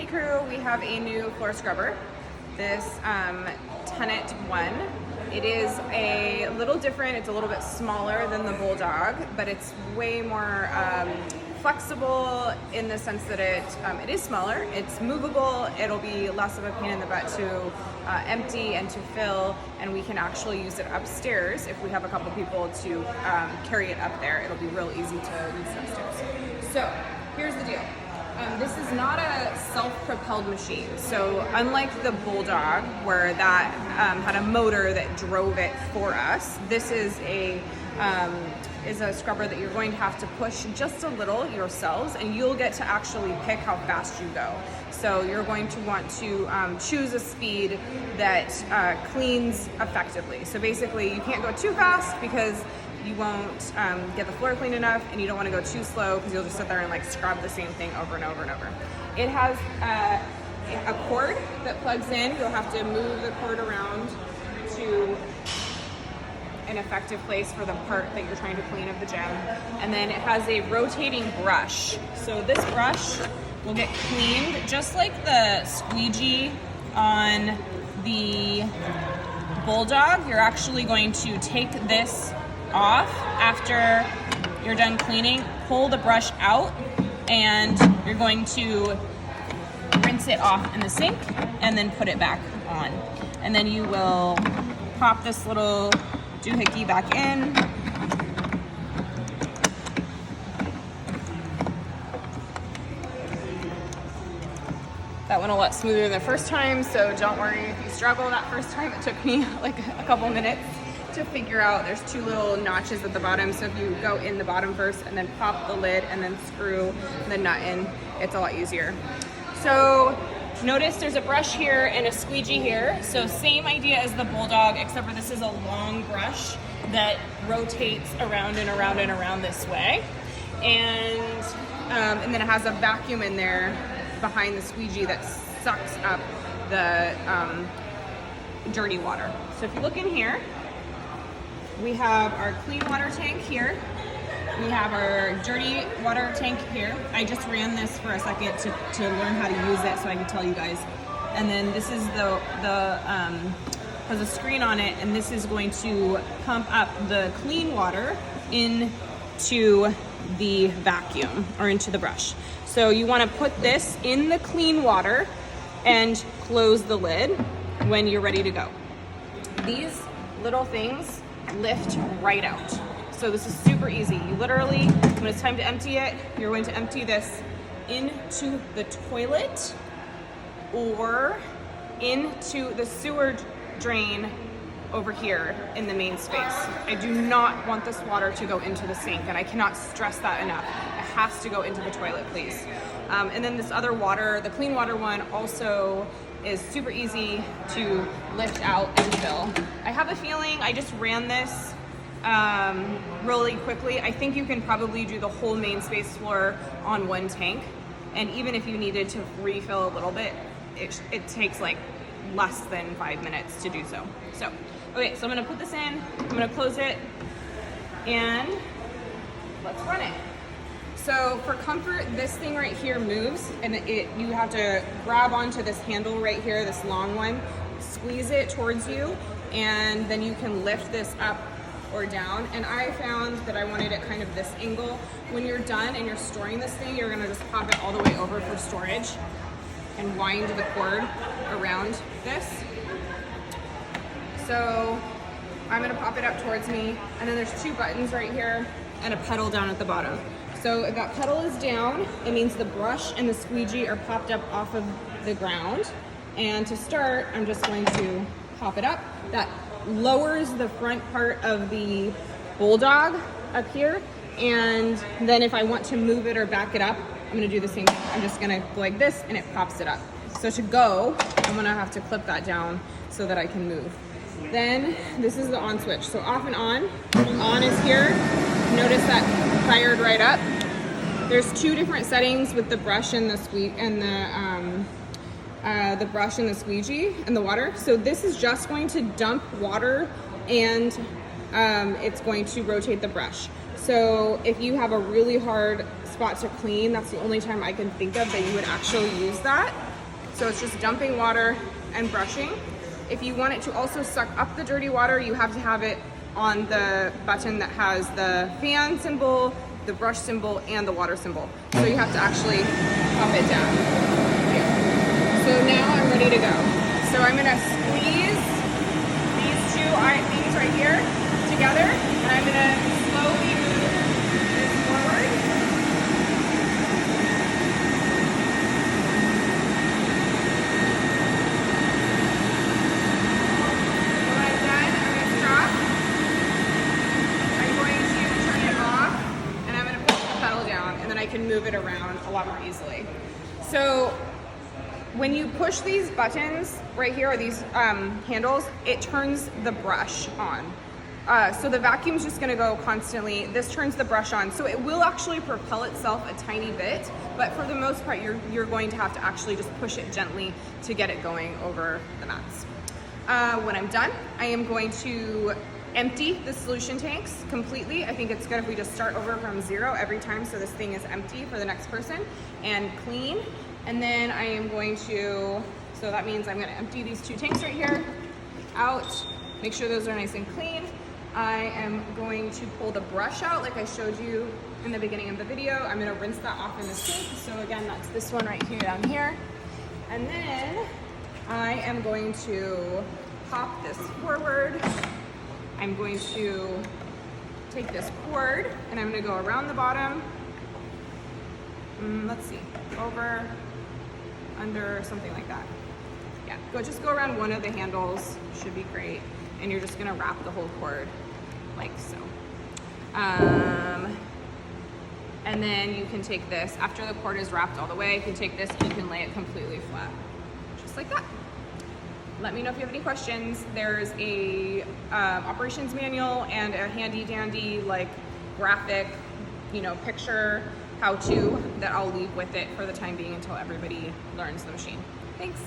Hey crew, we have a new floor scrubber, this Tenet 1. It is a little different, it's a little bit smaller than the Bulldog, but it's way more flexible in the sense that it is smaller, it's movable, it'll be less of a pain in the butt to empty and to fill, and we can actually use it upstairs if we have a couple people to carry it up there. It'll be real easy to use it upstairs. So here's the deal. This is not a self-propelled machine. So unlike the Bulldog, where that had a motor that drove it for us, this is a scrubber that you're going to have to push just a little yourselves, and you'll get to actually pick how fast you go. So you're going to want to choose a speed that cleans effectively. So basically you can't go too fast because you won't get the floor clean enough, and you don't want to go too slow because you'll just sit there and like scrub the same thing over and over and over. It has a cord that plugs in. You'll have to move the cord around to an effective place for the part that you're trying to clean of the gem. And then it has a rotating brush. So this brush will get cleaned just like the squeegee on the Bulldog. You're actually going to take this off after you're done cleaning, pull the brush out, and you're going to rinse it off in the sink and then put it back on. And then you will pop this little doohickey back in. That went a lot smoother than the first time, so don't worry if you struggle that first time. It took me like a couple minutes to figure out. There's two little notches at the bottom, so if you go in the bottom first and then pop the lid and then screw the nut in, it's a lot easier. So notice there's a brush here and a squeegee here. So same idea as the Bulldog, except for this is a long brush that rotates around and around and around this way. And then it has a vacuum in there behind the squeegee that sucks up the dirty water. So if you look in here, we have our clean water tank here. We have our dirty water tank here. I just ran this for a second to learn how to use it so I could tell you guys. And then this is has a screen on it, and this is going to pump up the clean water into the vacuum or into the brush. So you want to put this in the clean water and close the lid when you're ready to go. These little things lift right out. So this is super easy. You literally, when it's time to empty it, you're going to empty this into the toilet or into the sewer drain over here in the main space. I do not want this water to go into the sink, and I cannot stress that enough. It has to go into the toilet, please. And then this other water, the clean water one, also is super easy to lift out and fill. I have a feeling I just ran this really quickly. I think you can probably do the whole main space floor on one tank, and even if you needed to refill a little bit, it takes like less than 5 minutes to do so. So, okay, so I'm gonna put this in, I'm gonna close it, and let's run it. So for comfort, this thing right here moves, and you have to grab onto this handle right here, this long one, squeeze it towards you, and then you can lift this up or down. And I found that I wanted it kind of this angle. When you're done and you're storing this thing, you're gonna just pop it all the way over for storage and wind the cord around this. So I'm gonna pop it up towards me, and then there's two buttons right here and a pedal down at the bottom. So if that pedal is down, it means the brush and the squeegee are popped up off of the ground. And to start, I'm just going to pop it up. That lowers the front part of the Bulldog up here. And then if I want to move it or back it up, I'm gonna do the same thing. I'm just gonna go like this, and it pops it up. So to go, I'm gonna have to clip that down so that I can move. Then this is the on switch. So off and on. On is here. Notice that fired right up. There's two different settings with the brush and the brush and the squeegee and the water. So this is just going to dump water, and it's going to rotate the brush. So if you have a really hard spot to clean, that's the only time I can think of that you would actually use that. So it's just dumping water and brushing. If you want it to also suck up the dirty water, you have to have it on the button that has the fan symbol, the brush symbol, and the water symbol. So you have to actually pop it down. Here. So now I'm ready to go. So I'm gonna squeeze these two things right here together, and I'm gonna slowly move this forward. When I'm done, I'm gonna stop. I'm going to turn it off, and I'm gonna push the pedal down, and then I can move it around a lot more easily. So when you push these buttons right here, or these handles, it turns the brush on. So the vacuum's just gonna go constantly. This turns the brush on. So it will actually propel itself a tiny bit, but for the most part, you're going to have to actually just push it gently to get it going over the mats. When I'm done, I am going to empty the solution tanks completely. I think it's good if we just start over from zero every time so this thing is empty for the next person, and clean. And then I am going to, so that means I'm gonna empty these two tanks right here out, make sure those are nice and clean. I am going to pull the brush out like I showed you in the beginning of the video. I'm gonna rinse that off in the sink. So again, that's this one right here down here. And then I am going to pop this forward. I'm going to take this cord and I'm gonna go around the bottom. Let's see, over, under, something like that. Yeah, just go around one of the handles, should be great. And you're just gonna wrap the whole cord like so. And then you can take this, after the cord is wrapped all the way, you can take this and you can lay it completely flat, just like that. Let me know if you have any questions. There's a operations manual and a handy dandy like graphic, picture how-to that I'll leave with it for the time being until everybody learns the machine. Thanks.